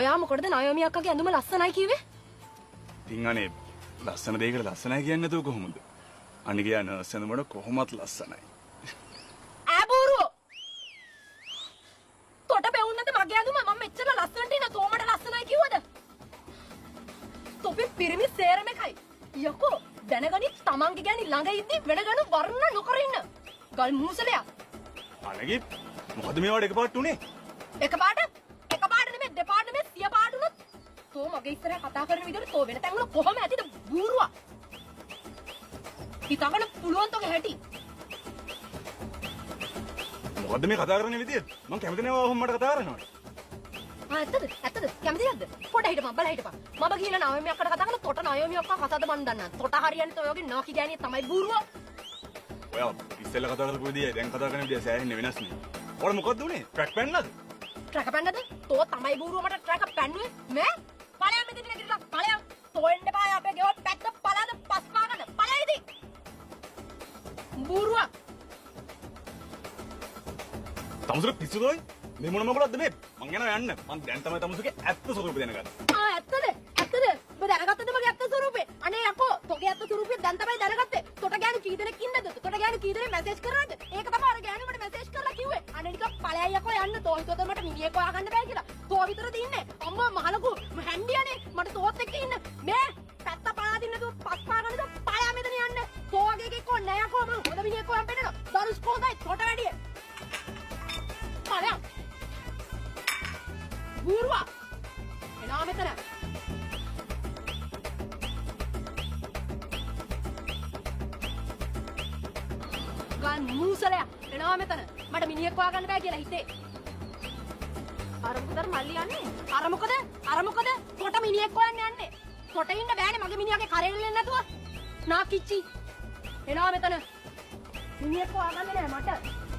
ඔයා මොකටද නායෝමි අක්කගේ ඇඳුම ලස්සනයි කිව්වේ? ඉතින් අනේ ලස්සන දෙයකට ලස්සනයි කියන්නේ නැතුව කොහොමද? අනිගේ යන සඳමඩ කොහොමත් ලස්සනයි. ආබුරු. තොට බෙවුන්නද මගේ ඇඳුම මම මෙච්චර ලස්සනට ඉන්න තෝමට ලස්සනයි කිව්වද? තොපි පිරිමි සේරම එකයි. යකෝ දැනගනි තමන්ගේ ගෑණි ළඟ ඉද්දි වෙන ගණු වර්ණ නොකර ඉන්න. ගල් මූසලයා. අනගේ මොකද මේවට එකපාරට උනේ? එකපාරට නෙමෙයි දෙපාරට නෙමෙයි 100 පාරට උනොත් තෝ මගේ ඉස්සරහ කතා කරන විදිහට තෝ වෙන තැන්වල කොහොම ඇතිද බූරුවා? හිතගන්න පුළුවන් තෝගේ හැටි. මොකද්ද මේ කතා කරන විදිය? මම කැමති නෑ ඔහොම මට කතා කරනවට. ඇත්තද? කැමති නැද්ද? පොඩ හිටපන් බලලා හිටපන්. මම ගිහින් නායෝමි අක්කට කතා කරලා තොට නායෝමි අක්කා කතාවද මන් දන්නා. තොට හරියන්නේ තෝයෝගේ නාකි ගෑණිය තමයි බූරුවා. ඔයා ඉස්සෙල්ලා කතා කරපු විදිය දැන් කතා කරන විදිය සෑහෙන්න වෙනස් නේ. ඔයාලා මොකද්ද උනේ? ට්‍රැක් පැන්නද? ට්‍රැක් පැන්නද? තෝ තමයි බූරුවා මට ට්‍රැක් පැන්නුවේ. මේ ඵලයන් මෙතන නැගිටලා ඵලයන්. තෝ එන්න බෑ අපේ ගෙවල් පැත්ත පලාද පස් පාගන්න. ඵලයයිද? බූරුවා. තමුසුර පිස්සුදෝයි? මේ මොන මොකලද මේ? මං යනවා යන්න. මං දැන් තමයි තමුසුගේ ඇත්ත ස්වරූපය දැනගන්නේ. ඇත්තද? ඔබ දැනගත්තද මගේ ඇත්ත ස්වරූපේ? අනේ යකෝ, තෝගේ ඇත්ත ස්වරූපය දැන් තමයි දැනගත්තේ. තොට ගෑනු කී දෙනෙක් ඉන්නද? තොට ගෑනු කී දෙනෙක් මැසේජ් කරාද? ඒක තමයි අර ගෑනු මට මැසේජ් කරලා කිව්වේ. අනේ නිකන් ඵලයයි යකෝ යන්න. තෝ හිතුවද මට මිනිහෙක් හොයාගන්න බෑ කියලා? තෝ විතරද ඉන්නේ? අම්මා මහලකු හැන්ඩියනේ මට තෝත් එක්ක ඉන්න. මේ පැත්ත පාදින්න නේද? පස් පාගන්නද? ඵලයා මෙතන යන්න. තෝ වගේ එකෙක් කො නෑ යකෝ මම හොඳ මිනිහෙක් හොයන් පෙන්නනවා. දරුස් කොහොඳයි තොට වැඩිය. ඵලයා. බූරුවා. එනවා මෙතන. ගන් මූසලයා එනවා මෙතන. මට මිනිහෙක් හොයාගන්න බෑ කියලා හිතේ. අර මොකද මල්ලි යන්නේ? අර මොකද? කොට මිනිහෙක් හොයන්න යන්නේ. කොට ඉන්න බෑනේ මගේ මිනිහාගේ කරේල්ලෙන් නැතුව. නා කිච්චි. එනවා මෙතන. මිනිහෙක් හොයාගන්න නෑ මට.